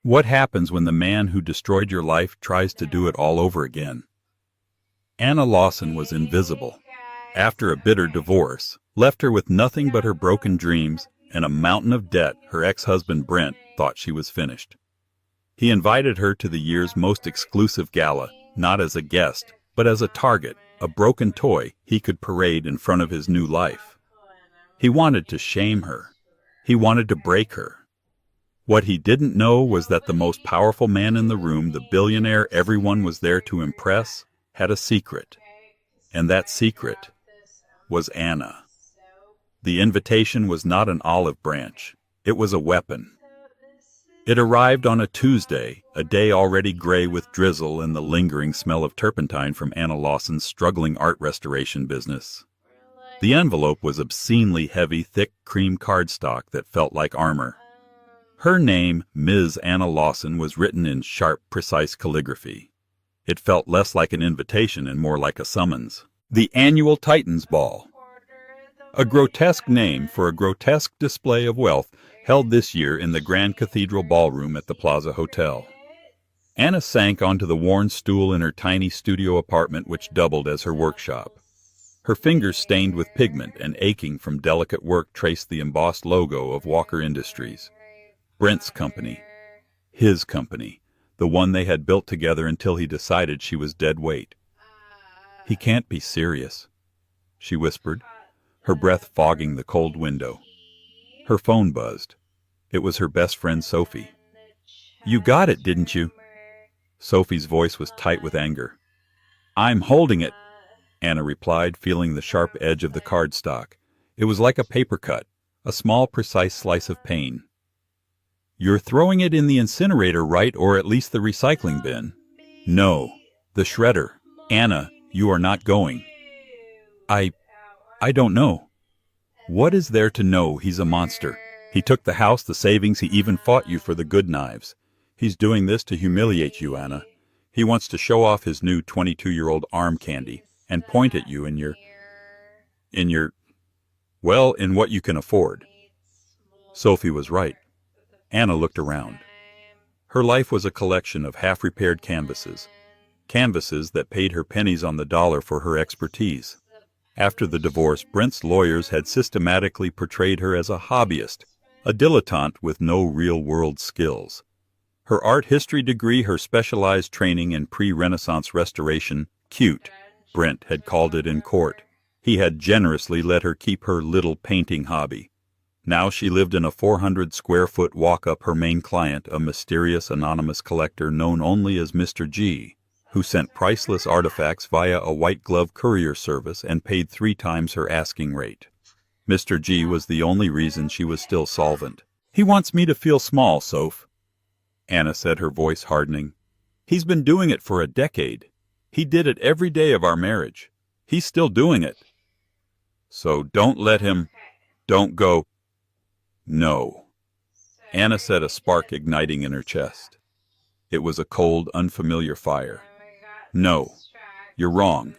What happens when the man who destroyed your life tries to do it all over again? Anna Lawson was invisible. After a bitter divorce, left her with nothing but her broken dreams and a mountain of debt, her ex-husband Brent thought she was finished. He invited her to the year's most exclusive gala, not as a guest, but as a target, a broken toy he could parade in front of his new life. He wanted to shame her. He wanted to break her. What he didn't know was that the most powerful man in the room, the billionaire everyone was there to impress, had a secret. And that secret was Anna. The invitation was not an olive branch. It was a weapon. It arrived on a Tuesday, a day already gray with drizzle and the lingering smell of turpentine from Anna Lawson's struggling art restoration business. The envelope was obscenely heavy, thick cream cardstock that felt like armor. Her name, Ms. Anna Lawson, was written in sharp, precise calligraphy. It felt less like an invitation and more like a summons. The annual Titans Ball. A grotesque name for a grotesque display of wealth held this year in the Grand Cathedral Ballroom at the Plaza Hotel. Anna sank onto the worn stool in her tiny studio apartment, which doubled as her workshop. Her fingers stained with pigment and aching from delicate work traced the embossed logo of Walker Industries. Brent's company. His company. The one they had built together until he decided she was dead weight. "He can't be serious," she whispered, her breath fogging the cold window. Her phone buzzed. It was her best friend Sophie. "You got it, didn't you?" Sophie's voice was tight with anger. "I'm holding it," Anna replied, feeling the sharp edge of the cardstock. It was like a paper cut, a small, precise slice of pain. "You're throwing it in the incinerator, right, or at least the recycling bin?" "No, the shredder. Anna, you are not going." I don't know." "What is there to know? He's a monster. He took the house, the savings, he even fought you for the good knives. He's doing this to humiliate you, Anna. He wants to show off his new 22-year-old arm candy and point at you in what you can afford." Sophie was right. Anna looked around. Her life was a collection of half-repaired canvases that paid her pennies on the dollar for her expertise. After the divorce, Brent's lawyers had systematically portrayed her as a hobbyist, a dilettante with no real-world skills. Her art history degree, her specialized training in pre-Renaissance restoration, cute, Brent had called it in court. He had generously let her keep her little painting hobby. Now she lived in a 400-square-foot walk-up, her main client, a mysterious anonymous collector known only as Mr. G, who sent priceless artifacts via a white-glove courier service and paid 3 times her asking rate. Mr. G was the only reason she was still solvent. "He wants me to feel small, Soph," Anna said, her voice hardening. "He's been doing it for a decade. He did it every day of our marriage. He's still doing it. So don't let him. Don't go." "No," Anna said, a spark igniting in her chest. It was a cold, unfamiliar fire. "No, you're wrong.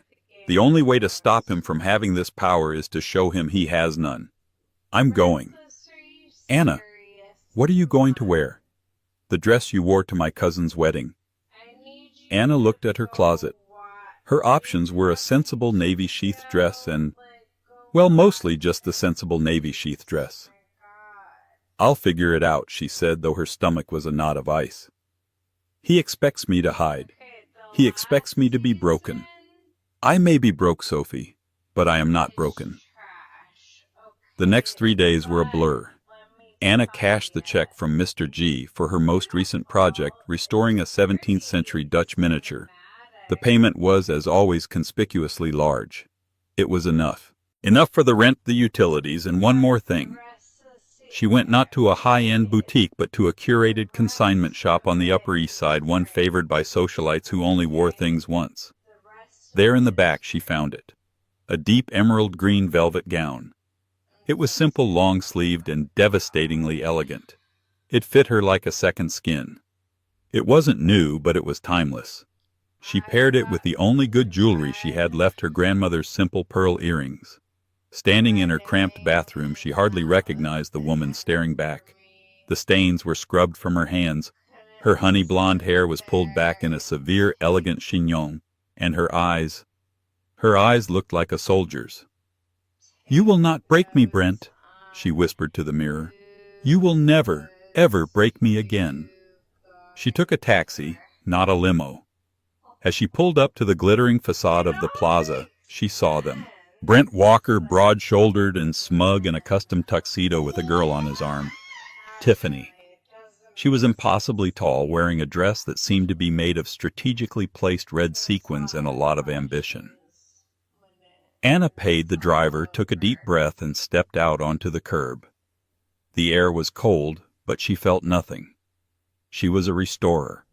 The only way to stop him from having this power is to show him he has none. I'm going." "Anna, what are you going to wear?" "The dress you wore to my cousin's wedding." Anna looked at her closet. Her options were a sensible navy sheath dress and, well, mostly just the sensible navy sheath dress. "I'll figure it out," she said, though her stomach was a knot of ice. "He expects me to hide. He expects me to be broken. I may be broke, Sophie, but I am not broken." The next 3 days were a blur. Anna cashed the check from Mr. G for her most recent project, restoring a 17th-century Dutch miniature. The payment was, as always, conspicuously large. It was enough. Enough for the rent, the utilities, and one more thing. She went not to a high-end boutique, but to a curated consignment shop on the Upper East Side, one favored by socialites who only wore things once. There in the back she found it. A deep emerald green velvet gown. It was simple, long-sleeved, and devastatingly elegant. It fit her like a second skin. It wasn't new, but it was timeless. She paired it with the only good jewelry she had left, her grandmother's simple pearl earrings. Standing in her cramped bathroom, she hardly recognized the woman staring back. The stains were scrubbed from her hands. Her honey blonde hair was pulled back in a severe, elegant chignon, and her eyes looked like a soldier's. "You will not break me, Brent," she whispered to the mirror. "You will never, ever break me again." She took a taxi, not a limo. As she pulled up to the glittering facade of the plaza, she saw them. Brent Walker, broad-shouldered and smug in a custom tuxedo with a girl on his arm. Tiffany. She was impossibly tall, wearing a dress that seemed to be made of strategically placed red sequins and a lot of ambition. Anna paid the driver, took a deep breath, and stepped out onto the curb. The air was cold, but she felt nothing. She was a restorer.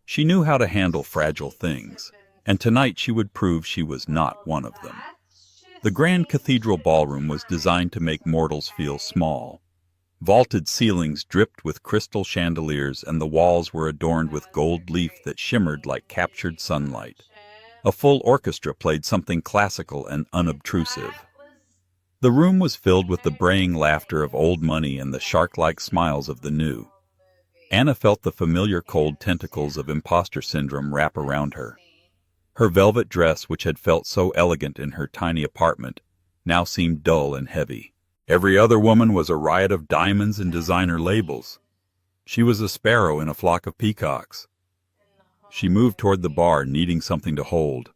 She knew how to handle fragile things, and tonight she would prove she was not one of them. The Grand Cathedral Ballroom was designed to make mortals feel small. Vaulted ceilings dripped with crystal chandeliers, and the walls were adorned with gold leaf that shimmered like captured sunlight. A full orchestra played something classical and unobtrusive. The room was filled with the braying laughter of old money and the shark-like smiles of the new. Anna felt the familiar cold tentacles of imposter syndrome wrap around her. Her velvet dress, which had felt so elegant in her tiny apartment, now seemed dull and heavy. Every other woman was a riot of diamonds and designer labels. She was a sparrow in a flock of peacocks. She moved toward the bar, needing something to hold.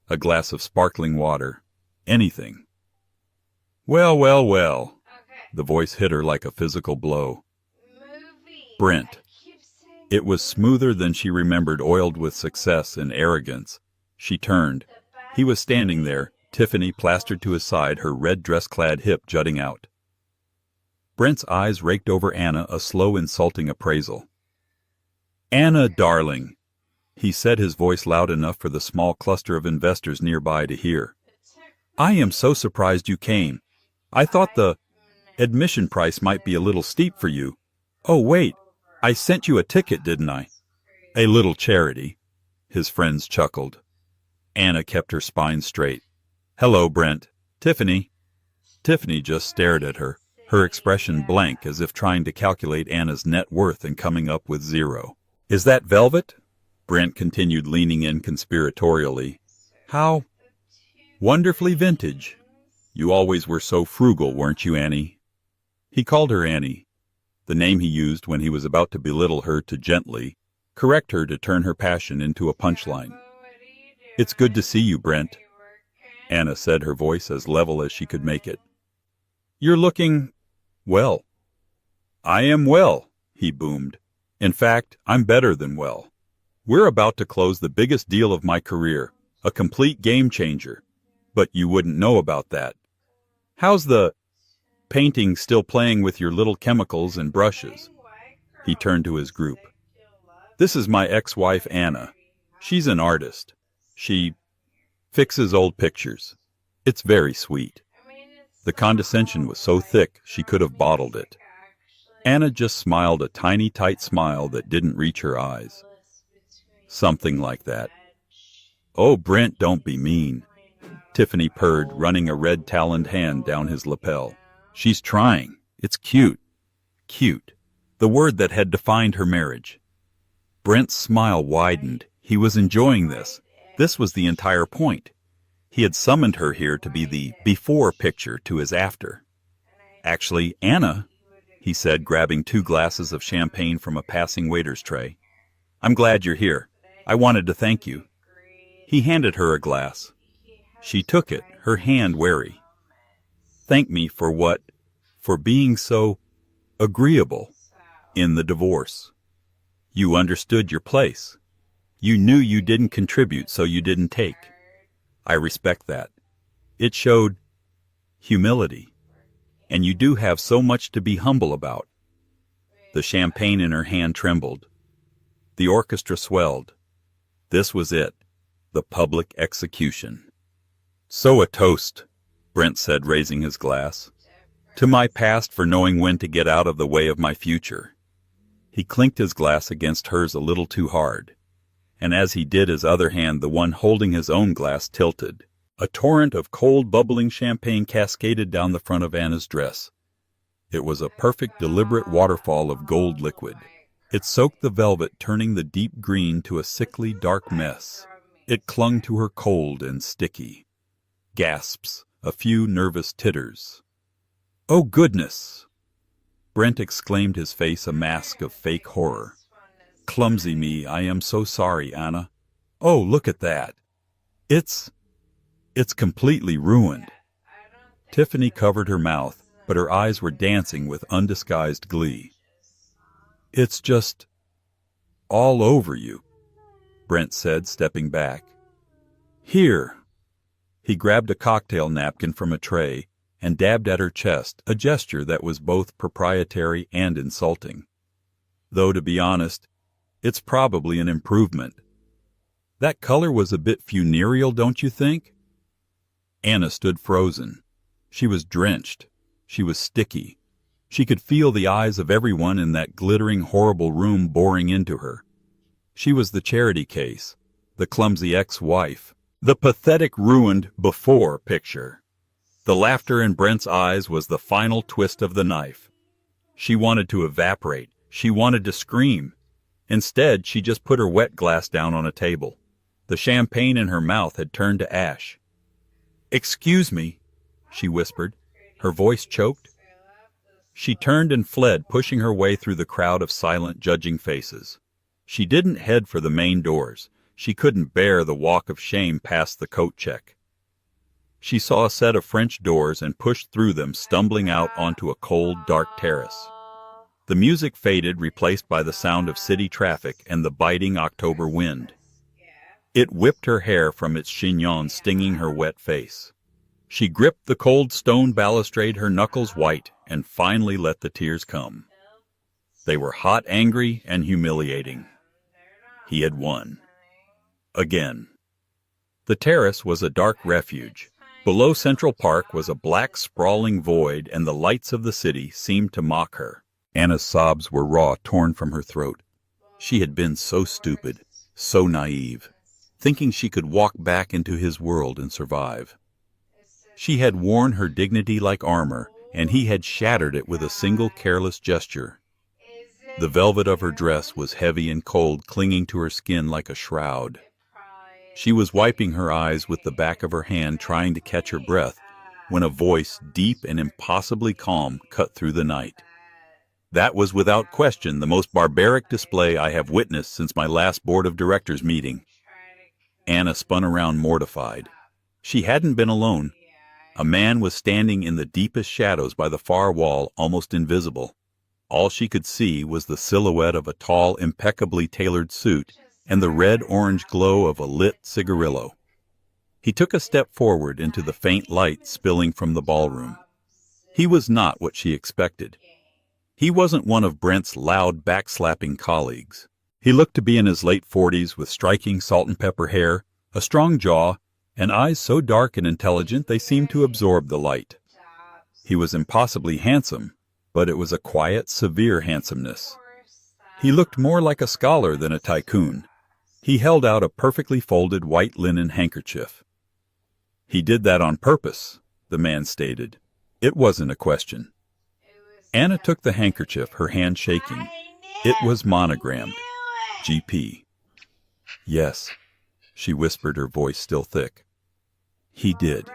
A glass of sparkling water. Anything. "Well, well, well." The voice hit her like a physical blow. Brent. It was smoother than she remembered, oiled with success and arrogance. She turned. He was standing there, Tiffany plastered to his side, her red dress-clad hip jutting out. Brent's eyes raked over Anna, a slow, insulting appraisal. "Anna, darling," he said, his voice loud enough for the small cluster of investors nearby to hear. "I am so surprised you came. I thought the admission price might be a little steep for you. Oh, wait, I sent you a ticket, didn't I?" "A little charity," his friends chuckled. Anna kept her spine straight. "Hello, Brent. Tiffany." Tiffany just stared at her, her expression blank, as if trying to calculate Anna's net worth and coming up with zero. "Is that velvet?" Brent continued, leaning in conspiratorially. "How wonderfully vintage. You always were so frugal, weren't you, Annie?" He called her Annie, the name he used when he was about to belittle her, to gently correct her, to turn her passion into a punchline. "It's good to see you, Brent," Anna said, her voice as level as she could make it. "You're looking well." "I am well," he boomed. "In fact, I'm better than well. We're about to close the biggest deal of my career, a complete game changer. But you wouldn't know about that. How's the painting still playing with your little chemicals and brushes?" He turned to his group. "This is my ex-wife, Anna. She's an artist. She fixes old pictures. It's very sweet." The condescension was so thick she could have bottled it. Anna just smiled, a tiny, tight smile that didn't reach her eyes. "Something like that." "Oh, Brent, don't be mean," Tiffany purred, running a red taloned hand down his lapel. "She's trying. It's cute." Cute. The word that had defined her marriage. Brent's smile widened. He was enjoying this. This was the entire point. He had summoned her here to be the before picture to his after. "Actually, Anna," he said, grabbing 2 glasses of champagne from a passing waiter's tray. "I'm glad you're here. I wanted to thank you." He handed her a glass. She took it, her hand wary. "Thank me for what? For being so agreeable in the divorce. You understood your place. You knew you didn't contribute, so you didn't take. I respect that. It showed humility. And you do have so much to be humble about." The champagne in her hand trembled. The orchestra swelled. This was it, the public execution. "So a toast," Brent said, raising his glass. "To my past for knowing when to get out of the way of my future." He clinked his glass against hers a little too hard, and as he did, his other hand, the one holding his own glass, tilted. A torrent of cold, bubbling champagne cascaded down the front of Anna's dress. It was a perfect, deliberate waterfall of gold liquid. It soaked the velvet, turning the deep green to a sickly, dark mess. It clung to her cold and sticky. Gasps, a few nervous titters. "Oh, goodness!" Brent exclaimed, his face a mask of fake horror. "Clumsy me, I am so sorry, Anna. Oh, look at that. It's completely ruined." Tiffany covered her mouth, but her eyes were dancing with undisguised glee. "It's just all over you," Brent said, stepping back. "Here." He grabbed a cocktail napkin from a tray and dabbed at her chest, a gesture that was both proprietary and insulting. Though, to be honest, it's probably an improvement. That color was a bit funereal, don't you think? Anna stood frozen. She was drenched. She was sticky. She could feel the eyes of everyone in that glittering, horrible room boring into her. She was the charity case, the clumsy ex-wife, the pathetic ruined before picture. The laughter in Brent's eyes was the final twist of the knife. She wanted to evaporate. She wanted to scream. Instead, she just put her wet glass down on a table. The champagne in her mouth had turned to ash. "Excuse me," she whispered, her voice choked. She turned and fled, pushing her way through the crowd of silent, judging faces. She didn't head for the main doors. She couldn't bear the walk of shame past the coat check. She saw a set of French doors and pushed through them, stumbling out onto a cold, dark terrace. The music faded, replaced by the sound of city traffic and the biting October wind. It whipped her hair from its chignon, stinging her wet face. She gripped the cold stone balustrade, her knuckles white, and finally let the tears come. They were hot, angry, and humiliating. He had won. Again. The terrace was a dark refuge. Below Central Park was a black, sprawling void, and the lights of the city seemed to mock her. Anna's sobs were raw, torn from her throat. She had been so stupid, so naive, thinking she could walk back into his world and survive. She had worn her dignity like armor, and he had shattered it with a single careless gesture. The velvet of her dress was heavy and cold, clinging to her skin like a shroud. She was wiping her eyes with the back of her hand, trying to catch her breath, when a voice, deep and impossibly calm, cut through the night. "That was without question the most barbaric display I have witnessed since my last board of directors meeting." Anna spun around, mortified. She hadn't been alone. A man was standing in the deepest shadows by the far wall, almost invisible. All she could see was the silhouette of a tall, impeccably tailored suit and the red-orange glow of a lit cigarillo. He took a step forward into the faint light spilling from the ballroom. He was not what she expected. He wasn't one of Brent's loud, backslapping colleagues. He looked to be in his late 40s, with striking salt-and-pepper hair, a strong jaw, and eyes so dark and intelligent they seemed to absorb the light. He was impossibly handsome, but it was a quiet, severe handsomeness. He looked more like a scholar than a tycoon. He held out a perfectly folded white linen handkerchief. "He did that on purpose," the man stated. It wasn't a question. Anna took the handkerchief, her hand shaking. It was monogrammed. GP. "Yes," she whispered, her voice still thick. "He did."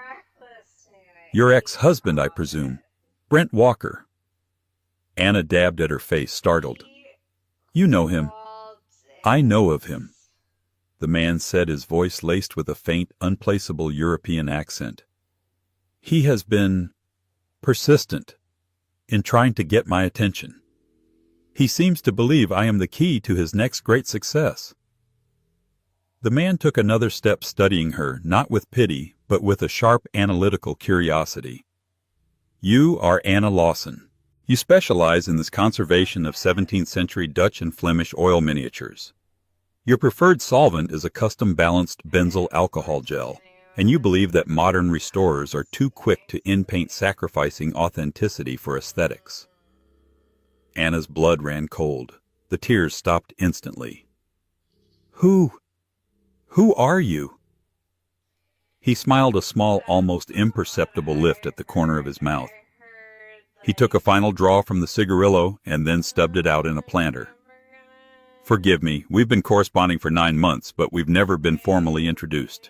"Your ex-husband, I presume. Brent Walker." Anna dabbed at her face, startled. "You know him." "I know of him," the man said, his voice laced with a faint, unplaceable European accent. "He has been persistent in trying to get my attention. He seems to believe I am the key to his next great success." The man took another step, studying her, not with pity, but with a sharp, analytical curiosity. "You are Anna Lawson. You specialize in this conservation of 17th-century Dutch and Flemish oil miniatures. Your preferred solvent is a custom-balanced benzyl alcohol gel, and you believe that modern restorers are too quick to in-paint, sacrificing authenticity for aesthetics." Anna's blood ran cold. The tears stopped instantly. Who are you?" He smiled, a small, almost imperceptible lift at the corner of his mouth. He took a final draw from the cigarillo and then stubbed it out in a planter. Forgive me, we've been corresponding for 9 months, but we've never been formally introduced.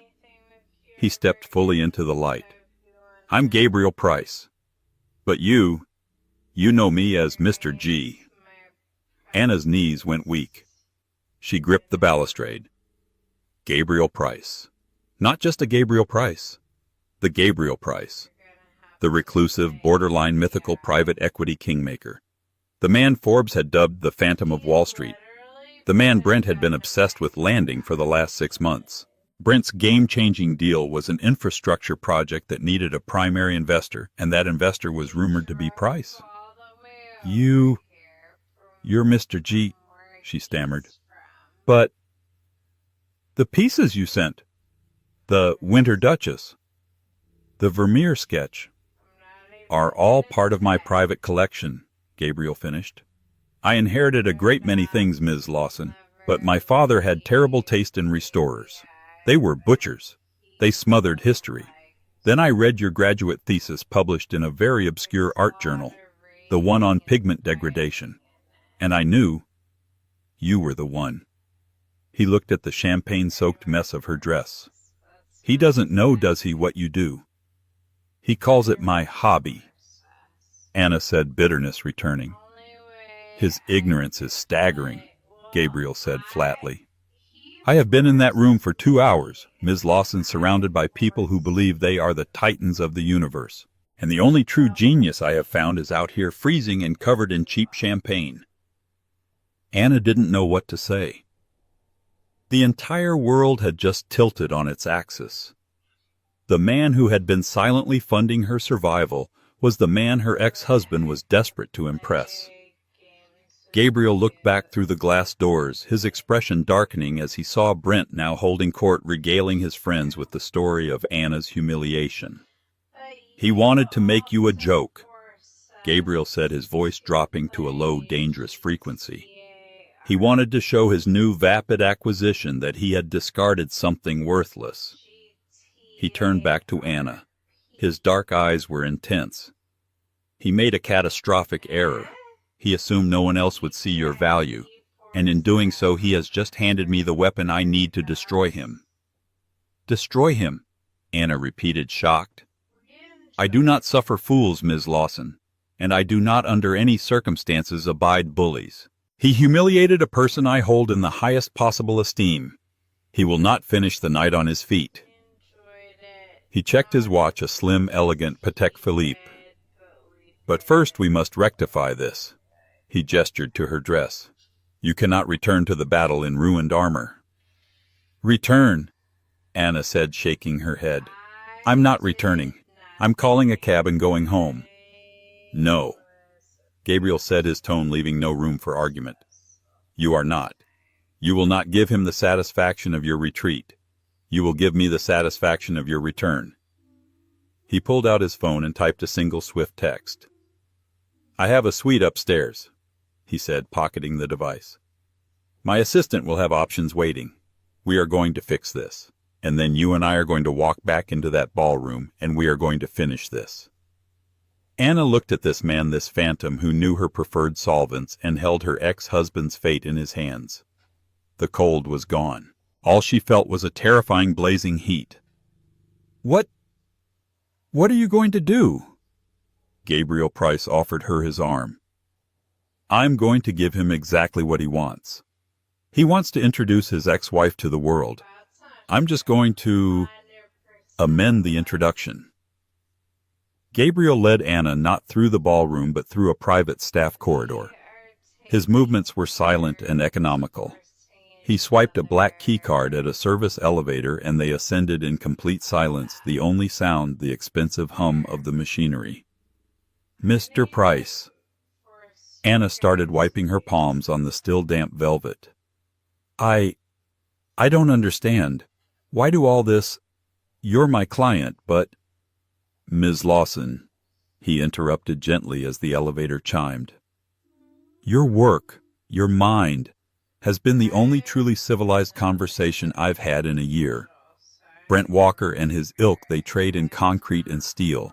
He stepped fully into the light. I'm Gabriel Price. But you know me as Mr. G. Anna's knees went weak. She gripped the balustrade. Gabriel Price. Not just a Gabriel Price. The Gabriel Price. The reclusive, borderline mythical private equity kingmaker. The man Forbes had dubbed the Phantom of Wall Street. The man Brent had been obsessed with landing for the last 6 months. Brent's game-changing deal was an infrastructure project that needed a primary investor, and that investor was rumored to be Price. You're Mr. G, she stammered. But the pieces you sent, the Winter Duchess, the Vermeer sketch, are all part of my private collection, Gabriel finished. I inherited a great many things, Ms. Lawson, but my father had terrible taste in restorers. They were butchers. They smothered history. Then I read your graduate thesis published in a very obscure art journal, the one on pigment degradation, and I knew you were the one. He looked at the champagne-soaked mess of her dress. He doesn't know, does he, what you do? He calls it my hobby. Anna said, bitterness returning. His ignorance is staggering, Gabriel said flatly. I have been in that room for 2 hours, Ms. Lawson, surrounded by people who believe they are the titans of the universe. And the only true genius I have found is out here freezing and covered in cheap champagne. Anna didn't know what to say. The entire world had just tilted on its axis. The man who had been silently funding her survival was the man her ex-husband was desperate to impress. Gabriel looked back through the glass doors, his expression darkening as he saw Brent now holding court, regaling his friends with the story of Anna's humiliation. He wanted to make you a joke, Gabriel said, his voice dropping to a low, dangerous frequency. He wanted to show his new vapid acquisition that he had discarded something worthless. He turned back to Anna. His dark eyes were intense. He made a catastrophic error. He assumed no one else would see your value, and in doing so he has just handed me the weapon I need to destroy him. Destroy him, Anna repeated, shocked. I do not suffer fools, Ms. Lawson, and I do not under any circumstances abide bullies. He humiliated a person I hold in the highest possible esteem. He will not finish the night on his feet. He checked his watch, a slim, elegant Patek Philippe. But first we must rectify this. He gestured to her dress. You cannot return to the battle in ruined armor. Return, Anna said, shaking her head. I'm not returning. I'm calling a cab and going home. No, Gabriel said, his tone leaving no room for argument. You are not. You will not give him the satisfaction of your retreat. You will give me the satisfaction of your return. He pulled out his phone and typed a single swift text. I have a suite upstairs, he said, pocketing the device. My assistant will have options waiting. We are going to fix this. And then you and I are going to walk back into that ballroom, and we are going to finish this. Anna looked at this man, this phantom who knew her preferred solvents and held her ex-husband's fate in his hands. The cold was gone. All she felt was a terrifying blazing heat. What are you going to do? Gabriel Price offered her his arm. I'm going to give him exactly what he wants. He wants to introduce his ex-wife to the world. I'm just going to amend the introduction. Gabriel led Anna not through the ballroom but through a private staff corridor. His movements were silent and economical. He swiped a black keycard at a service elevator and they ascended in complete silence, the only sound the expensive hum of the machinery. Mr. Price. Anna started wiping her palms on the still damp velvet. I don't understand. Why do all this? You're my client, but... Ms. Lawson, he interrupted gently as the elevator chimed. Your work, your mind, has been the only truly civilized conversation I've had in a year. Brent Walker and his ilk, they trade in concrete and steel.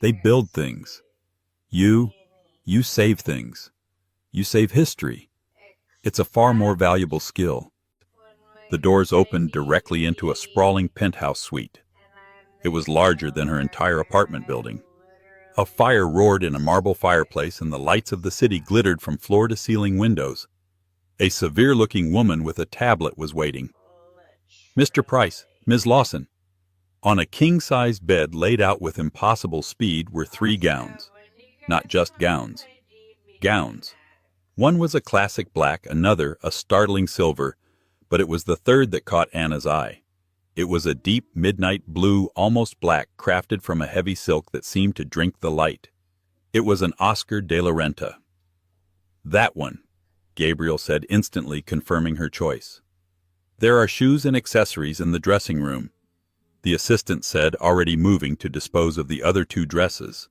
They build things. You save things. You save history. It's a far more valuable skill. The doors opened directly into a sprawling penthouse suite. It was larger than her entire apartment building. A fire roared in a marble fireplace, and the lights of the city glittered from floor-to-ceiling windows. A severe-looking woman with a tablet was waiting. "Mr. Price, Ms. Lawson." On a king-sized bed laid out with impossible speed were 3 gowns. Not just gowns. Gowns. One was a classic black, another a startling silver, but it was the third that caught Anna's eye. It was a deep midnight blue, almost black, crafted from a heavy silk that seemed to drink the light. It was an Oscar de la Renta. "That one," Gabriel said, instantly confirming her choice. "There are shoes and accessories in the dressing room," the assistant said, already moving to dispose of the other 2 dresses.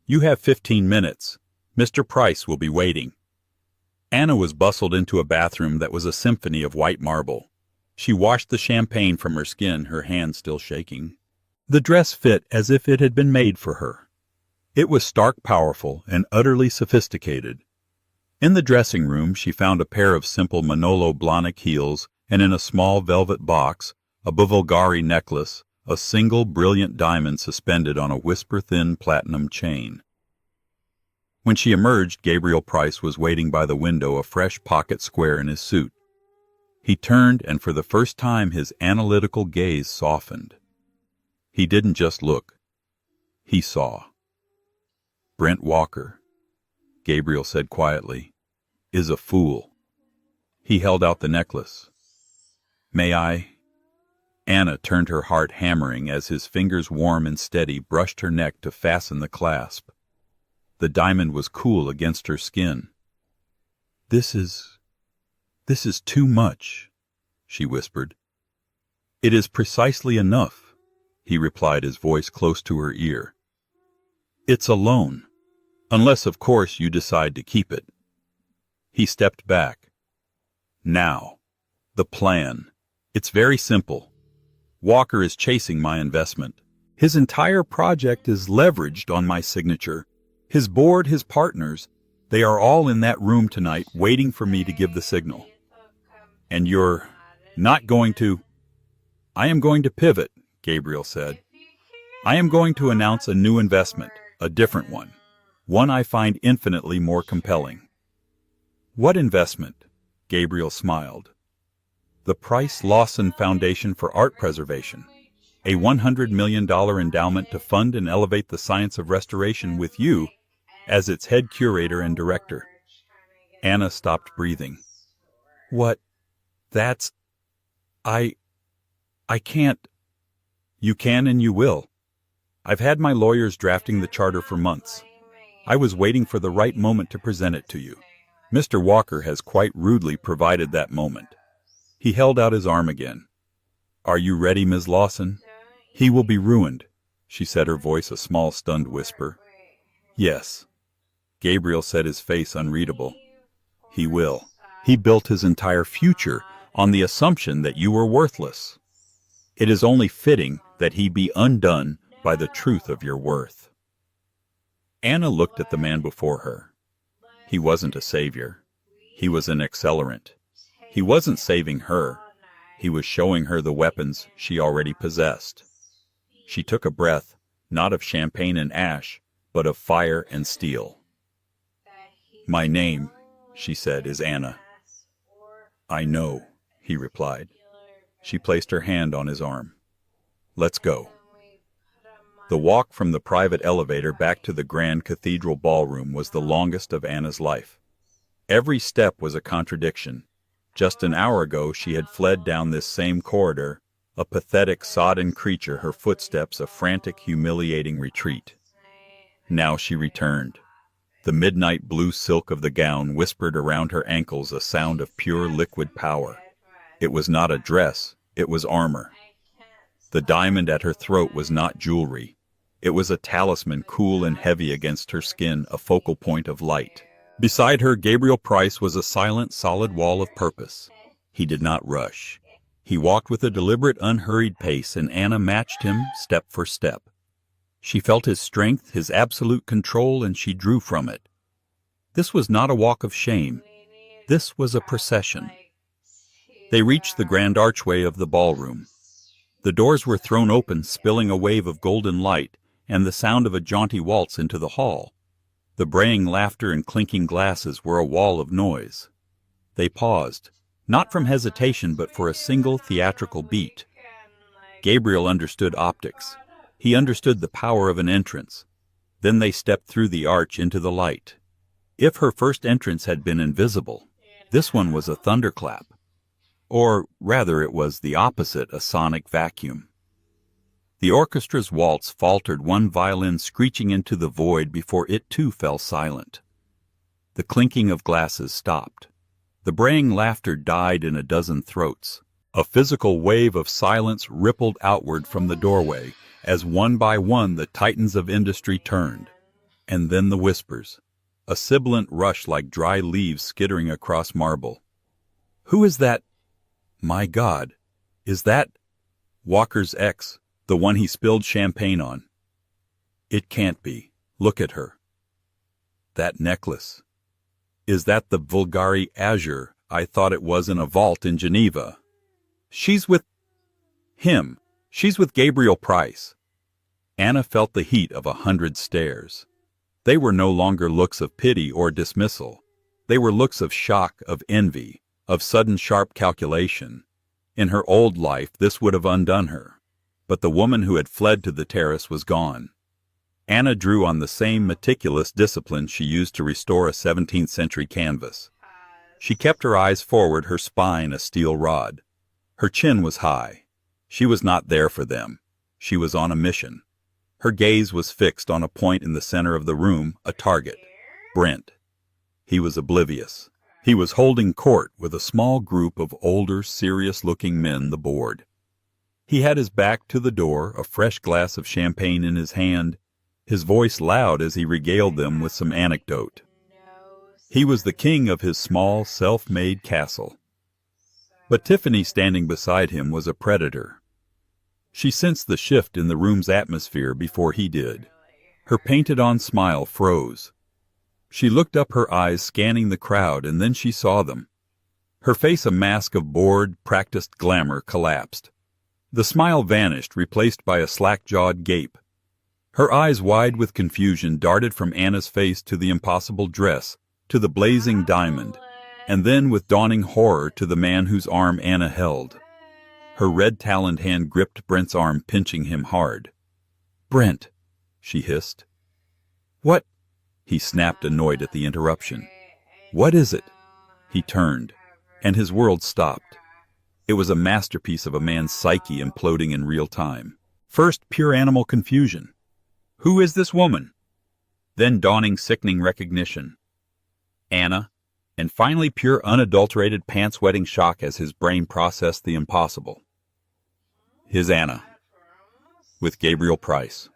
"You have 15 minutes. Mr. Price will be waiting." Anna was bustled into a bathroom that was a symphony of white marble. She washed the champagne from her skin, her hands still shaking. The dress fit as if it had been made for her. It was stark, powerful, and utterly sophisticated. In the dressing room she found a pair of simple Manolo Blahnik heels, and in a small velvet box, a Bulgari necklace, a single brilliant diamond suspended on a whisper-thin platinum chain. When she emerged, Gabriel Price was waiting by the window, a fresh pocket square in his suit. He turned, and for the first time his analytical gaze softened. He didn't just look. He saw. "Brent Walker," Gabriel said quietly, "is a fool." He held out the necklace. "May I?" Anna turned, her heart hammering as his fingers, warm and steady, brushed her neck to fasten the clasp. The diamond was cool against her skin. This is too much," she whispered. "It is precisely enough," he replied, his voice close to her ear. "It's a loan, unless, of course, you decide to keep it." He stepped back. "Now, the plan. It's very simple. Walker is chasing my investment. His entire project is leveraged on my signature. His board, his partners, they are all in that room tonight waiting for me to give the signal. And you're not going to—" "I am going to pivot," Gabriel said. "I am going to announce a new investment, a different one I find infinitely more compelling." "What investment?" Gabriel smiled. "The Price Lawson Foundation for Art Preservation, a $100 million endowment to fund and elevate the science of restoration with you as its head curator and director." Anna stopped breathing. "What? That's... I can't..." "You can and you will. I've had my lawyers drafting the charter for months. I was waiting for the right moment to present it to you. Mr. Walker has quite rudely provided that moment." He held out his arm again. "Are you ready, Ms. Lawson?" "He will be ruined," she said, her voice a small stunned whisper. "Yes." Gabriel said, his face unreadable. "He will. He built his entire future on the assumption that you were worthless. It is only fitting that he be undone by the truth of your worth." Anna looked at the man before her. He wasn't a savior. He was an accelerant. He wasn't saving her. He was showing her the weapons she already possessed. She took a breath, not of champagne and ash, but of fire and steel. "My name," she said, "is Anna." "I know," he replied. She placed her hand on his arm. "Let's go." The walk from the private elevator back to the grand cathedral ballroom was the longest of Anna's life. Every step was a contradiction. Just an hour ago she had fled down this same corridor, a pathetic, sodden creature, her footsteps a frantic, humiliating retreat. Now she returned. The midnight blue silk of the gown whispered around her ankles a sound of pure liquid power. It was not a dress, it was armor. The diamond at her throat was not jewelry. It was a talisman, cool and heavy against her skin, a focal point of light. Beside her, Gabriel Price was a silent, solid wall of purpose. He did not rush. He walked with a deliberate, unhurried pace, and Anna matched him step for step. She felt his strength, his absolute control, and she drew from it. This was not a walk of shame. This was a procession. They reached the grand archway of the ballroom. The doors were thrown open, spilling a wave of golden light, and the sound of a jaunty waltz into the hall. The braying laughter and clinking glasses were a wall of noise. They paused, not from hesitation but for a single theatrical beat. Gabriel understood optics. He understood the power of an entrance. Then they stepped through the arch into the light. If her first entrance had been invisible, this one was a thunderclap. Or, rather, it was the opposite, a sonic vacuum. The orchestra's waltz faltered, one violin screeching into the void before it too fell silent. The clinking of glasses stopped. The braying laughter died in a dozen throats. A physical wave of silence rippled outward from the doorway as one by one the titans of industry turned. And then the whispers, a sibilant rush like dry leaves skittering across marble. "Who is that? My God, is that Walker's ex, the one he spilled champagne on? It can't be. Look at her. That necklace. Is that the Bulgari azure I thought it was in a vault in Geneva? She's with him. She's with Gabriel Price." Anna felt the heat of 100 stares. They were no longer looks of pity or dismissal. They were looks of shock, of envy, of sudden sharp calculation. In her old life this would have undone her. But the woman who had fled to the terrace was gone. Anna drew on the same meticulous discipline she used to restore a 17th century canvas. She kept her eyes forward, her spine a steel rod. Her chin was high. She was not there for them. She was on a mission. Her gaze was fixed on a point in the center of the room, a target. Brent. He was oblivious. He was holding court with a small group of older, serious-looking men, the board. He had his back to the door, a fresh glass of champagne in his hand, his voice loud as he regaled them with some anecdote. He was the king of his small, self-made castle. But Tiffany, standing beside him, was a predator. She sensed the shift in the room's atmosphere before he did. Her painted-on smile froze. She looked up, her eyes scanning the crowd, and then she saw them. Her face, a mask of bored, practiced glamour, collapsed. The smile vanished, replaced by a slack-jawed gape. Her eyes, wide with confusion, darted from Anna's face to the impossible dress, to the blazing diamond, and then with dawning horror to the man whose arm Anna held. Her red-taloned hand gripped Brent's arm, pinching him hard. "Brent," she hissed. "What?" He snapped, annoyed at the interruption. "What is it?" He turned, and his world stopped. It was a masterpiece of a man's psyche imploding in real time. First, pure animal confusion. Who is this woman? Then dawning, sickening recognition. Anna. And finally pure, unadulterated, pants-wetting shock as his brain processed the impossible. His Anna. With Gabriel Price.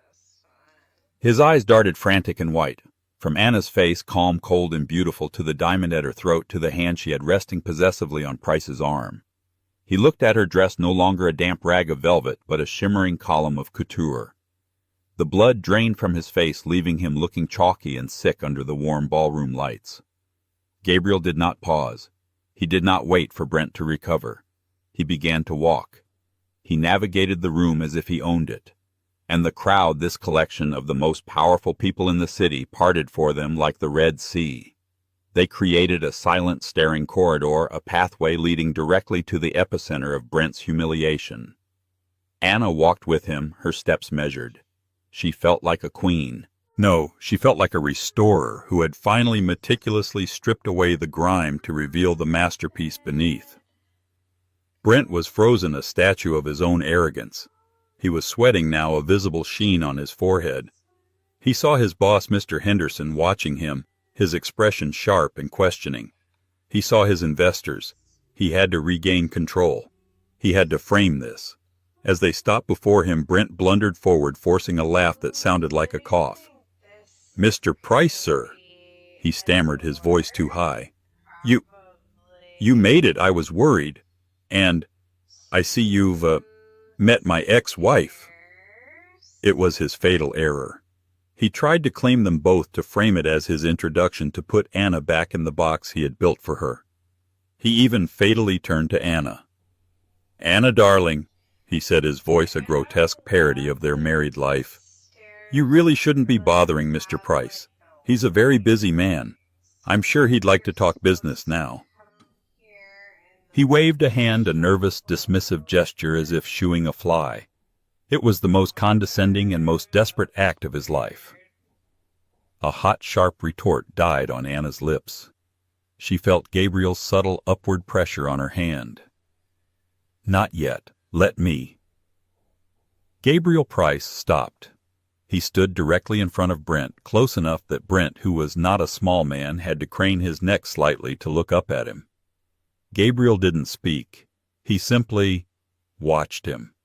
His eyes darted frantic and white. From Anna's face, calm, cold, and beautiful, to the diamond at her throat, to the hand she had resting possessively on Price's arm. He looked at her, dress no longer a damp rag of velvet, but a shimmering column of couture. The blood drained from his face, leaving him looking chalky and sick under the warm ballroom lights. Gabriel did not pause. He did not wait for Brent to recover. He began to walk. He navigated the room as if he owned it. And the crowd, this collection of the most powerful people in the city, parted for them like the Red Sea. They created a silent, staring corridor, a pathway leading directly to the epicenter of Brent's humiliation. Anna walked with him, her steps measured. She felt like a queen. No, she felt like a restorer who had finally meticulously stripped away the grime to reveal the masterpiece beneath. Brent was frozen, a statue of his own arrogance. He was sweating now, a visible sheen on his forehead. He saw his boss, Mr. Henderson, watching him, his expression sharp and questioning. He saw his investors. He had to regain control. He had to frame this. As they stopped before him, Brent blundered forward, forcing a laugh that sounded like a cough. "Mr. Price, sir," he stammered, his voice too high. You made it. I was worried. And I see you've, met my ex-wife." It was his fatal error. He tried to claim them both, to frame it as his introduction, to put Anna back in the box he had built for her. He even fatally turned to Anna. "Anna, darling," he said, his voice a grotesque parody of their married life, "you really shouldn't be bothering Mr. Price. He's a very busy man. I'm sure he'd like to talk business now." He waved a hand, a nervous, dismissive gesture as if shooing a fly. It was the most condescending and most desperate act of his life. A hot, sharp retort died on Anna's lips. She felt Gabriel's subtle upward pressure on her hand. "Not yet. Let me." Gabriel Price stopped. He stood directly in front of Brent, close enough that Brent, who was not a small man, had to crane his neck slightly to look up at him. Gabriel didn't speak. He simply watched him.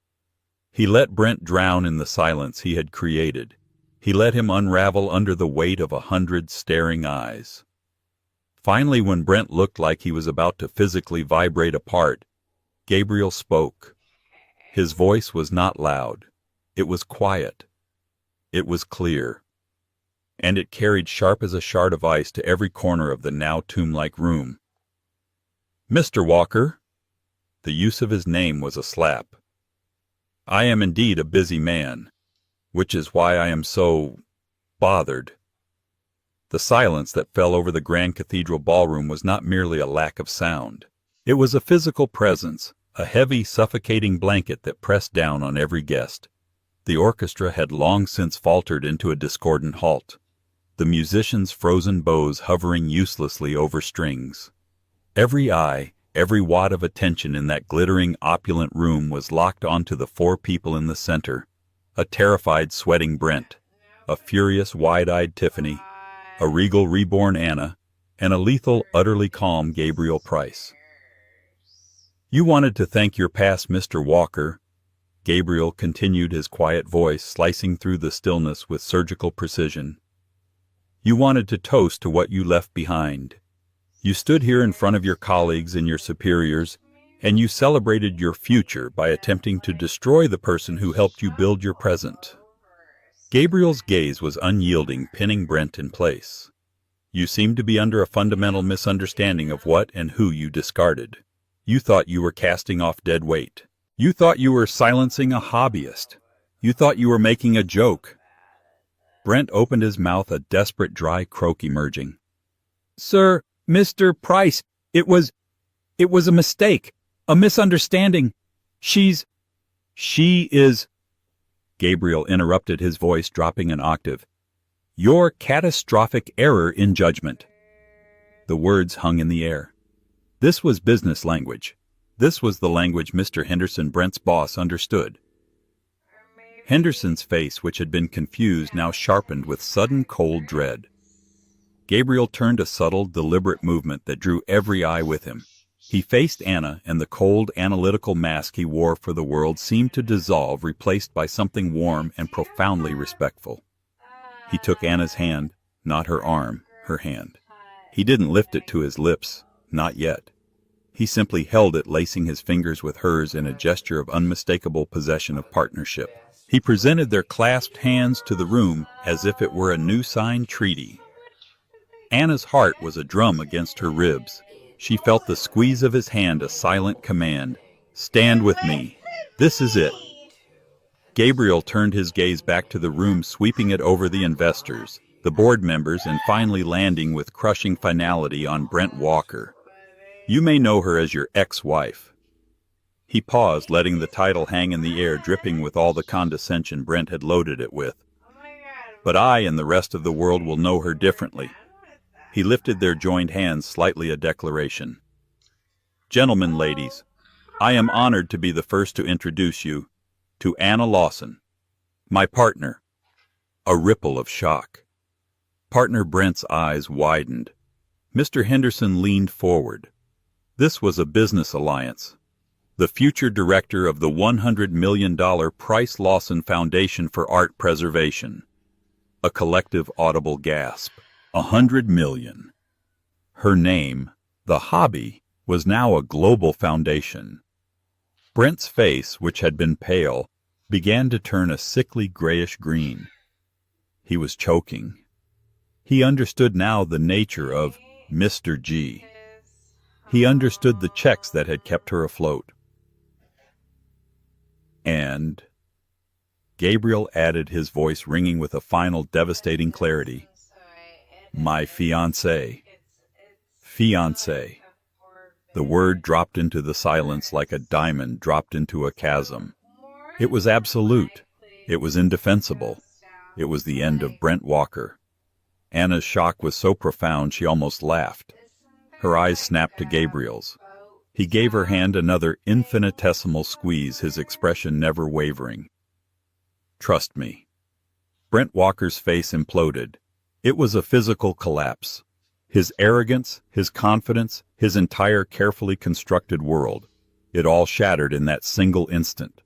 He let Brent drown in the silence he had created. He let him unravel under the weight of 100 staring eyes. Finally, when Brent looked like he was about to physically vibrate apart, Gabriel spoke. His voice was not loud. It was quiet. It was clear. And it carried sharp as a shard of ice to every corner of the now tomb-like room. "Mr. Walker." The use of his name was a slap. "I am indeed a busy man, which is why I am so bothered." The silence that fell over the Grand Cathedral ballroom was not merely a lack of sound. It was a physical presence, a heavy, suffocating blanket that pressed down on every guest. The orchestra had long since faltered into a discordant halt, the musicians' frozen bows hovering uselessly over strings. Every eye, every watt of attention in that glittering, opulent room was locked onto the four people in the center: a terrified, sweating Brent, a furious, wide-eyed Tiffany, a regal, reborn Anna, and a lethal, utterly calm Gabriel Price. "You wanted to thank your past, Mr. Walker," Gabriel continued, his quiet voice slicing through the stillness with surgical precision. "You wanted to toast to what you left behind. You stood here in front of your colleagues and your superiors, and you celebrated your future by attempting to destroy the person who helped you build your present." Gabriel's gaze was unyielding, pinning Brent in place. "You seem to be under a fundamental misunderstanding of what and who you discarded. You thought you were casting off dead weight. You thought you were silencing a hobbyist. You thought you were making a joke." Brent opened his mouth, a desperate, dry croak emerging. "Sir, Mr. Price, it was a mistake, a misunderstanding. She is..." Gabriel interrupted, his voice dropping an octave. "Your catastrophic error in judgment." The words hung in the air. This was business language. This was the language Mr. Henderson, Brent's boss, understood. Henderson's face, which had been confused, now sharpened with sudden cold dread. Gabriel turned a subtle, deliberate movement that drew every eye with him. He faced Anna, and the cold, analytical mask he wore for the world seemed to dissolve, replaced by something warm and profoundly respectful. He took Anna's hand, not her arm, her hand. He didn't lift it to his lips, not yet. He simply held it, lacing his fingers with hers in a gesture of unmistakable possession of partnership. He presented their clasped hands to the room as if it were a new signed treaty. Anna's heart was a drum against her ribs. She felt the squeeze of his hand, a silent command. "Stand with me. This is it." Gabriel turned his gaze back to the room, sweeping it over the investors, the board members, and finally landing with crushing finality on Brent Walker. "You may know her as your ex-wife." He paused, letting the title hang in the air, dripping with all the condescension Brent had loaded it with. "But I and the rest of the world will know her differently." He lifted their joined hands, slightly a declaration. "Gentlemen, ladies, I am honored to be the first to introduce you to Anna Lawson, my partner." A ripple of shock. Partner Brent's eyes widened. Mr. Henderson leaned forward. This was a business alliance. The future director of the $100 million Price Lawson Foundation for Art Preservation. A collective audible gasp. 100 million. Her name, the hobby, was now a global foundation. Brent's face, which had been pale, began to turn a sickly grayish green. He was choking. He understood now the nature of Mr. G. He understood the checks that had kept her afloat. And Gabriel added, his voice ringing with a final devastating clarity. My fiancé. Fiancé. The word dropped into the silence like a diamond dropped into a chasm. It was absolute. It was indefensible. It was the end of Brent Walker. Anna's shock was so profound she almost laughed. Her eyes snapped to Gabriel's. He gave her hand another infinitesimal squeeze, his expression never wavering. Trust me. Brent Walker's face imploded. It was a physical collapse. His arrogance, his confidence, his entire carefully constructed world, it all shattered in that single instant.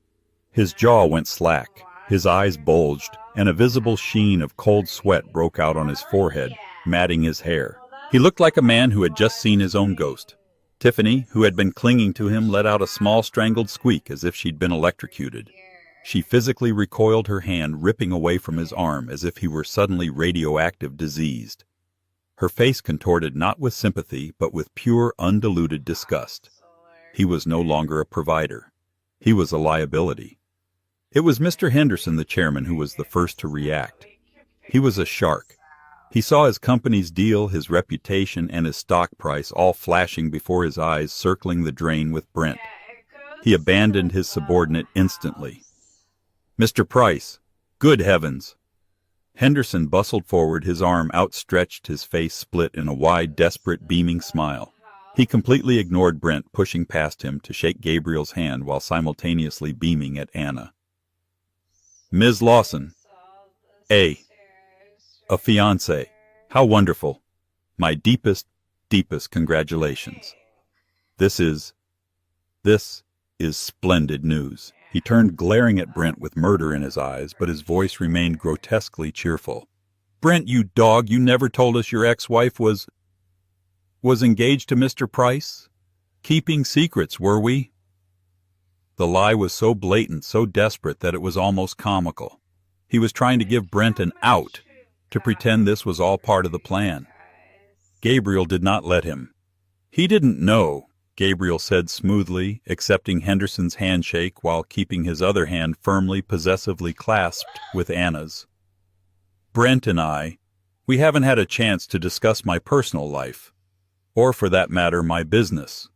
His jaw went slack, his eyes bulged, and a visible sheen of cold sweat broke out on his forehead, matting his hair. He looked like a man who had just seen his own ghost. Tiffany, who had been clinging to him, let out a small strangled squeak as if she'd been electrocuted. She physically recoiled her hand, ripping away from his arm as if he were suddenly radioactive diseased. Her face contorted not with sympathy, but with pure, undiluted disgust. He was no longer a provider. He was a liability. It was Mr. Henderson, the chairman, who was the first to react. He was a shark. He saw his company's deal, his reputation, and his stock price all flashing before his eyes, circling the drain with Brent. He abandoned his subordinate instantly. Mr. Price! Good heavens! Henderson bustled forward, his arm outstretched, his face split in a wide, desperate, beaming smile. He completely ignored Brent, pushing past him to shake Gabriel's hand while simultaneously beaming at Anna. Ms. Lawson. A fiancé. How wonderful. My deepest, deepest congratulations. This is splendid news. He turned, glaring at Brent with murder in his eyes, but his voice remained grotesquely cheerful. Brent, you dog, you never told us your ex-wife was engaged to Mr. Price? Keeping secrets, were we? The lie was so blatant, so desperate, that it was almost comical. He was trying to give Brent an out, to pretend this was all part of the plan. Gabriel did not let him. He didn't know, Gabriel said smoothly, accepting Henderson's handshake while keeping his other hand firmly, possessively clasped with Anna's. Brent and we haven't had a chance to discuss my personal life, or for that matter, my business.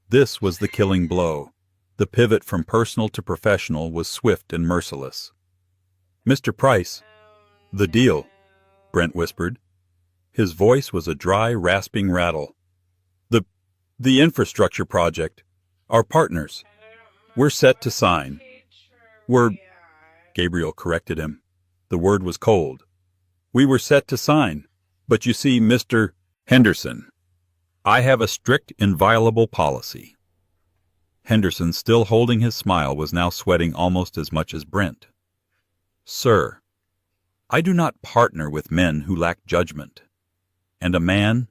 This was the killing blow. The pivot from personal to professional was swift and merciless. Mr. Price, the deal, Brent whispered. His voice was a dry, rasping rattle. The infrastructure project. Our partners. We're set to sign. Gabriel corrected him. The word was cold. We were set to sign. But you see, Mr. Henderson, I have a strict, inviolable policy. Henderson, still holding his smile, was now sweating almost as much as Brent. Sir, I do not partner with men who lack judgment. And a man,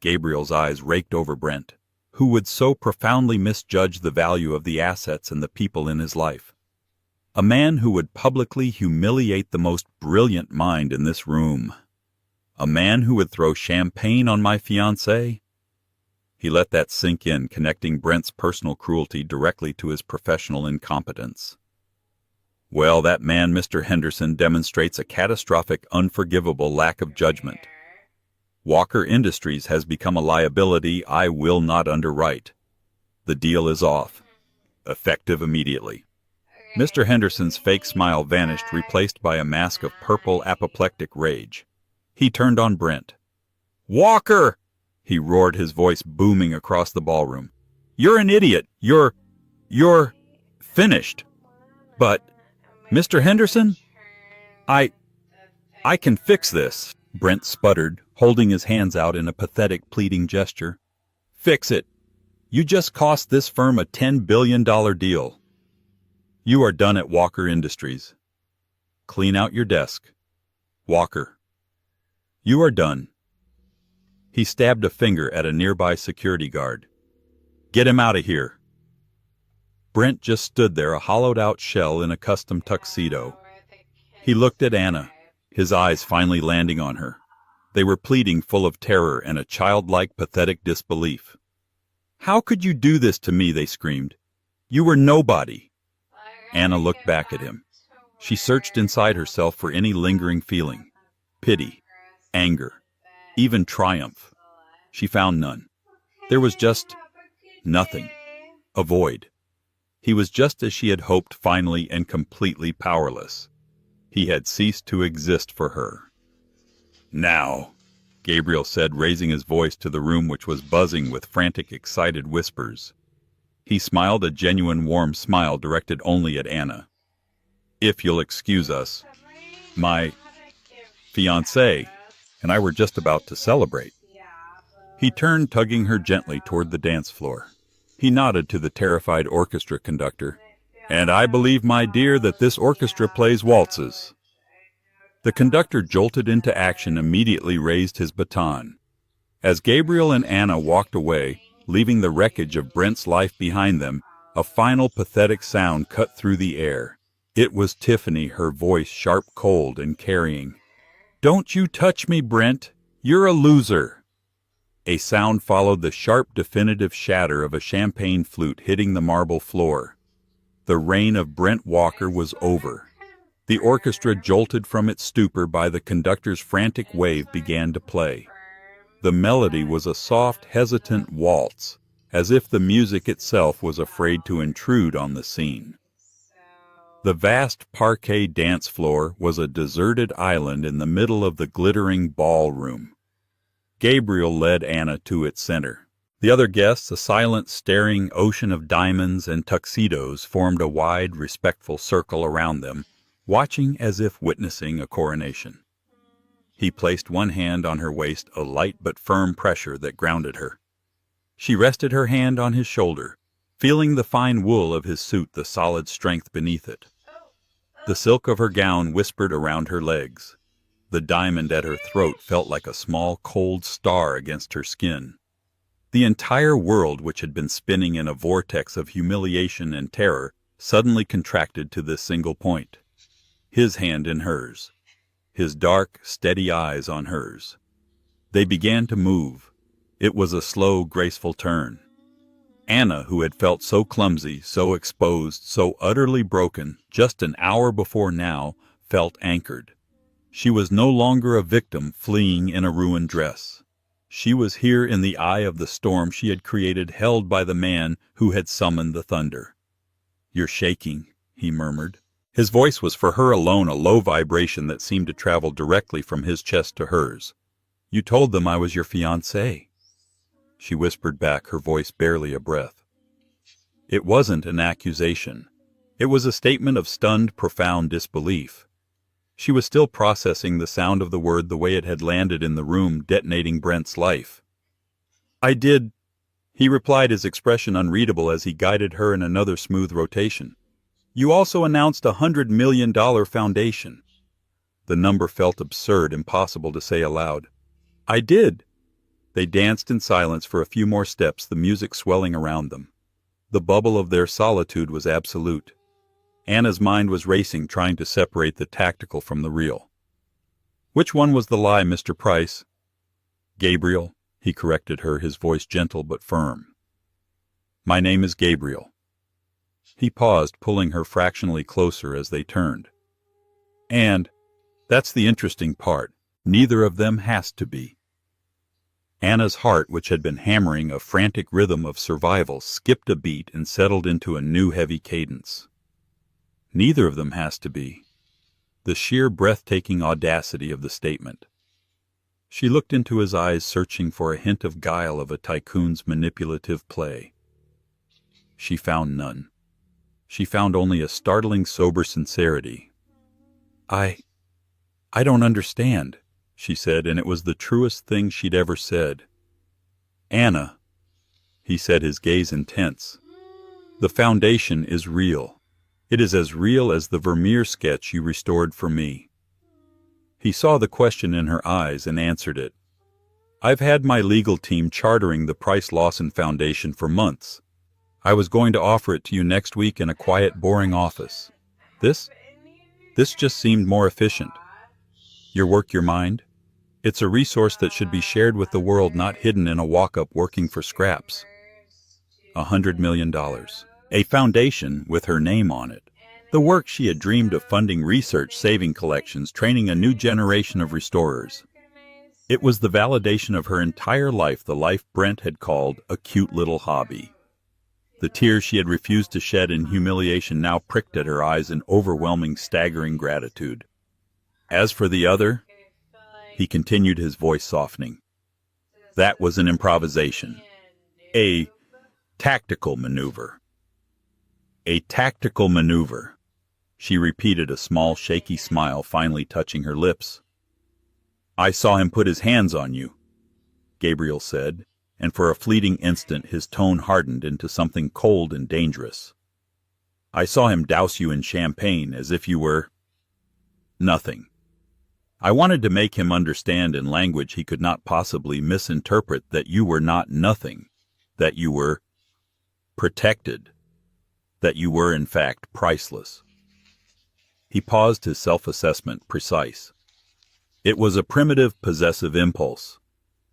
Gabriel's eyes raked over Brent, who would so profoundly misjudge the value of the assets and the people in his life. A man who would publicly humiliate the most brilliant mind in this room. A man who would throw champagne on my fiancée. He let that sink in, connecting Brent's personal cruelty directly to his professional incompetence. Well, that man, Mr. Henderson, demonstrates a catastrophic, unforgivable lack of judgment. Walker Industries has become a liability I will not underwrite. The deal is off. Effective immediately. Mr. Henderson's fake smile vanished, replaced by a mask of purple, apoplectic rage. He turned on Brent. Walker! He roared, his voice booming across the ballroom. You're an idiot. You're finished. But, Mr. Henderson, I can fix this, Brent sputtered, holding his hands out in a pathetic, pleading gesture. Fix it. You just cost this firm a $10 billion deal. You are done at Walker Industries. Clean out your desk. Walker. You are done. He stabbed a finger at a nearby security guard. Get him out of here. Brent just stood there, a hollowed-out shell in a custom tuxedo. He looked at Anna, his eyes finally landing on her. They were pleading, full of terror and a childlike, pathetic disbelief. How could you do this to me? They screamed. You were nobody. Anna looked back at him. She searched inside herself for any lingering feeling. Pity, anger, even triumph. She found none. There was just nothing. A void. He was just as she had hoped, finally and completely powerless. He had ceased to exist for her. Now, Gabriel said, raising his voice to the room which was buzzing with frantic, excited whispers. He smiled, a genuine warm smile directed only at Anna. If you'll excuse us, my fiancé and I were just about to celebrate. He turned, tugging her gently toward the dance floor. He nodded to the terrified orchestra conductor. And I believe, my dear, that this orchestra plays waltzes. The conductor jolted into action, immediately raised his baton. As Gabriel and Anna walked away, leaving the wreckage of Brent's life behind them, a final pathetic sound cut through the air. It was Tiffany, her voice sharp, cold, and carrying. Don't you touch me, Brent. You're a loser. A sound followed, the sharp, definitive shatter of a champagne flute hitting the marble floor. The reign of Brent Walker was over. The orchestra, jolted from its stupor by the conductor's frantic wave, began to play. The melody was a soft, hesitant waltz, as if the music itself was afraid to intrude on the scene. The vast parquet dance floor was a deserted island in the middle of the glittering ballroom. Gabriel led Anna to its center. The other guests, a silent, staring ocean of diamonds and tuxedos, formed a wide, respectful circle around them, watching as if witnessing a coronation. He placed one hand on her waist, a light but firm pressure that grounded her. She rested her hand on his shoulder, feeling the fine wool of his suit, the solid strength beneath it. The silk of her gown whispered around her legs. The diamond at her throat felt like a small, cold star against her skin. The entire world, which had been spinning in a vortex of humiliation and terror, suddenly contracted to this single point. His hand in hers. His dark, steady eyes on hers. They began to move. It was a slow, graceful turn. Anna, who had felt so clumsy, so exposed, so utterly broken, just an hour before now, felt anchored. She was no longer a victim fleeing in a ruined dress. She was here in the eye of the storm she had created, held by the man who had summoned the thunder. "You're shaking," he murmured. His voice was for her alone a low vibration that seemed to travel directly from his chest to hers. "You told them I was your fiancé." She whispered back, her voice barely a breath. It wasn't an accusation. It was a statement of stunned, profound disbelief. She was still processing the sound of the word the way it had landed in the room, detonating Brent's life. "I did," he replied, his expression unreadable as he guided her in another smooth rotation. "You also announced a $100 million foundation." The number felt absurd, impossible to say aloud. "I did." They danced in silence for a few more steps, the music swelling around them. The bubble of their solitude was absolute. Anna's mind was racing, trying to separate the tactical from the real. "Which one was the lie, Mr. Price?" "Gabriel," he corrected her, his voice gentle but firm. "My name is Gabriel." He paused, pulling her fractionally closer as they turned. "And that's the interesting part. Neither of them has to be." Anna's heart, which had been hammering a frantic rhythm of survival, skipped a beat and settled into a new heavy cadence. Neither of them has to be. The sheer breathtaking audacity of the statement. She looked into his eyes, searching for a hint of guile of a tycoon's manipulative play. She found none. She found only a startling, sober sincerity. I don't understand," she said, and it was the truest thing she'd ever said. "Anna," he said, his gaze intense, "the foundation is real. It is as real as the Vermeer sketch you restored for me." He saw the question in her eyes and answered it. "I've had my legal team chartering the Price Lawson Foundation for months. I was going to offer it to you next week in a quiet, boring office. This just seemed more efficient. Your work, your mind? It's a resource that should be shared with the world, not hidden in a walk-up working for scraps." $100 million. A foundation with her name on it. The work she had dreamed of, funding research, saving collections, training a new generation of restorers. It was the validation of her entire life, the life Brent had called a cute little hobby. The tears she had refused to shed in humiliation now pricked at her eyes in overwhelming, staggering gratitude. As for the other, he continued, his voice softening, that was an improvisation. A tactical maneuver. A tactical maneuver. She repeated, a small, shaky smile finally touching her lips. I saw him put his hands on you, Gabriel said, and for a fleeting instant his tone hardened into something cold and dangerous. I saw him douse you in champagne as if you were nothing. I wanted to make him understand in language he could not possibly misinterpret that you were not nothing, that you were protected, that you were in fact priceless. He paused, his self-assessment precise. It was a primitive, possessive impulse.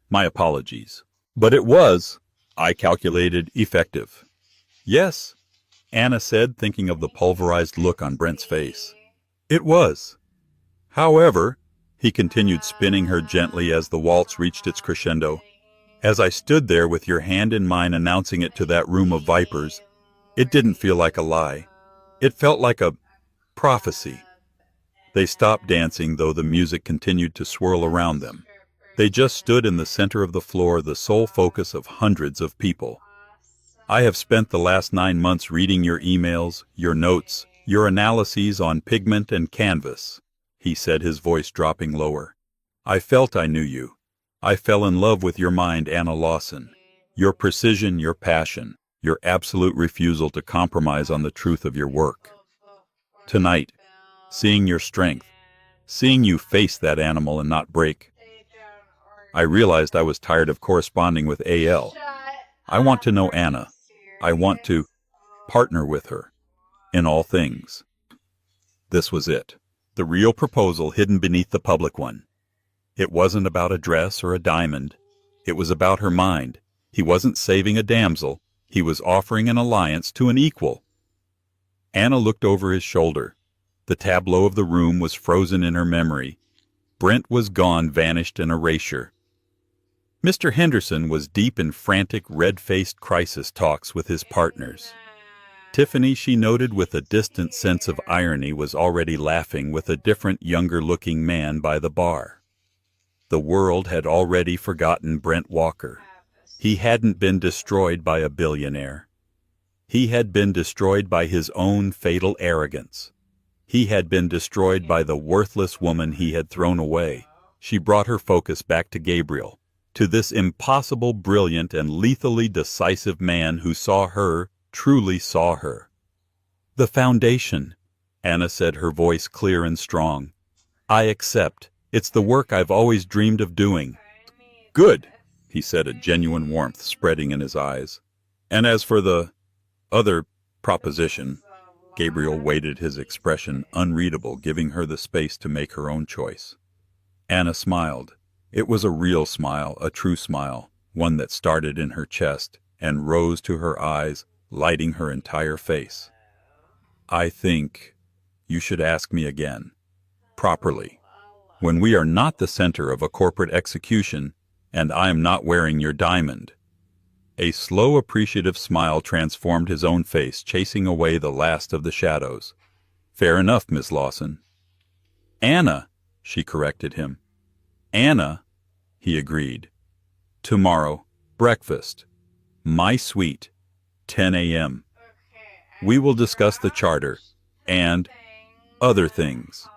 My apologies. But it was, I calculated, effective. Yes, Anna said, thinking of the pulverized look on Brent's face. It was. However, he continued, spinning her gently as the waltz reached its crescendo, as I stood there with your hand in mine announcing it to that room of vipers, it didn't feel like a lie. It felt like a prophecy. They stopped dancing, though the music continued to swirl around them. They just stood in the center of the floor, the sole focus of hundreds of people. I have spent the last 9 months reading your emails, your notes, your analyses on pigment and canvas, he said, his voice dropping lower. I felt I knew you. I fell in love with your mind, Anna Lawson. Your precision, your passion, your absolute refusal to compromise on the truth of your work. Tonight, seeing your strength, seeing you face that animal and not break, I realized I was tired of corresponding with AL. I want to know Anna. I want to partner with her in all things. This was it. The real proposal hidden beneath the public one. It wasn't about a dress or a diamond. It was about her mind. He wasn't saving a damsel. He was offering an alliance to an equal. Anna looked over his shoulder. The tableau of the room was frozen in her memory. Brent was gone, vanished in erasure. Mr. Henderson was deep in frantic, red-faced crisis talks with his partners. Tiffany, she noted with a distant sense of irony, was already laughing with a different, younger-looking man by the bar. The world had already forgotten Brent Walker. He hadn't been destroyed by a billionaire. He had been destroyed by his own fatal arrogance. He had been destroyed by the worthless woman he had thrown away. She brought her focus back to Gabriel, to this impossible, brilliant, and lethally decisive man who saw her, truly saw her. The foundation, Anna said, her voice clear and strong. I accept. It's the work I've always dreamed of doing. Good, he said, a genuine warmth spreading in his eyes. And as for the other proposition, Gabriel waited, his expression unreadable, giving her the space to make her own choice. Anna smiled. It was a real smile, a true smile, one that started in her chest and rose to her eyes, lighting her entire face. I think you should ask me again, properly, when we are not the center of a corporate execution and I am not wearing your diamond. A slow, appreciative smile transformed his own face, chasing away the last of the shadows. Fair enough, Miss Lawson. Anna, she corrected him. Anna, he agreed. Tomorrow, breakfast. My suite, 10 a.m. We will discuss the charter and other things.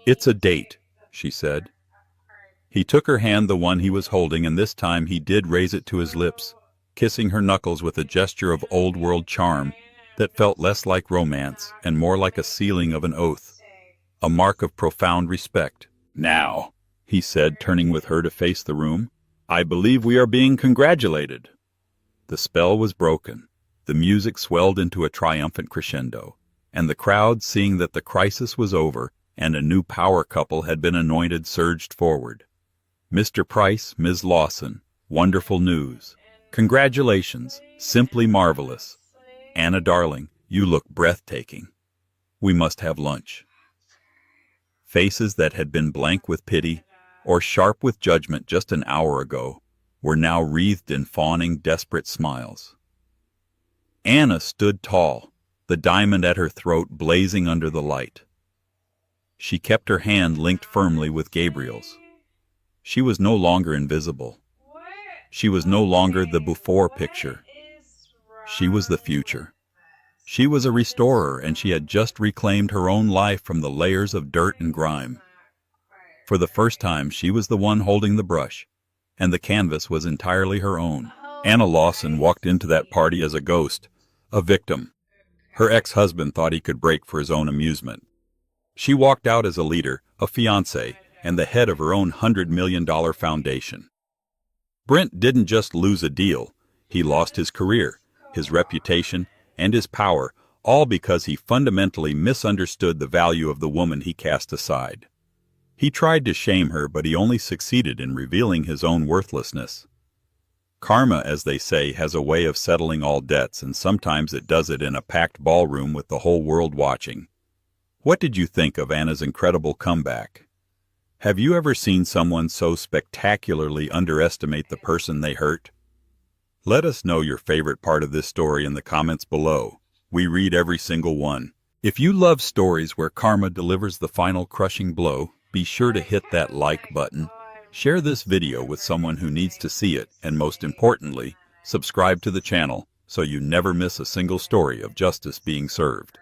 It's a date, she said. He took her hand, the one he was holding, and this time he did raise it to his lips, kissing her knuckles with a gesture of old-world charm that felt less like romance and more like a sealing of an oath, a mark of profound respect. Now, he said, turning with her to face the room, I believe we are being congratulated. The spell was broken. The music swelled into a triumphant crescendo, and the crowd, seeing that the crisis was over and a new power couple had been anointed, surged forward. Mr. Price, Ms. Lawson, wonderful news. Congratulations, simply marvelous. Anna darling, you look breathtaking. We must have lunch. Faces that had been blank with pity or sharp with judgment just an hour ago were now wreathed in fawning, desperate smiles. Anna stood tall, the diamond at her throat blazing under the light. She kept her hand linked firmly with Gabriel's. She was no longer invisible. She was no longer the before picture. She was the future. She was a restorer, and she had just reclaimed her own life from the layers of dirt and grime. For the first time, she was the one holding the brush, and the canvas was entirely her own. Anna Lawson walked into that party as a ghost, a victim. Her ex-husband thought he could break for his own amusement. She walked out as a leader, a fiancé, and the head of her own $100 million foundation. Brent didn't just lose a deal. He lost his career, his reputation, and his power, all because he fundamentally misunderstood the value of the woman he cast aside. He tried to shame her, but he only succeeded in revealing his own worthlessness. Karma, as they say, has a way of settling all debts, and sometimes it does it in a packed ballroom with the whole world watching. What did you think of Anna's incredible comeback? Have you ever seen someone so spectacularly underestimate the person they hurt? Let us know your favorite part of this story in the comments below. We read every single one. If you love stories where karma delivers the final crushing blow, be sure to hit that like button. Share this video with someone who needs to see it, and most importantly, subscribe to the channel so you never miss a single story of justice being served.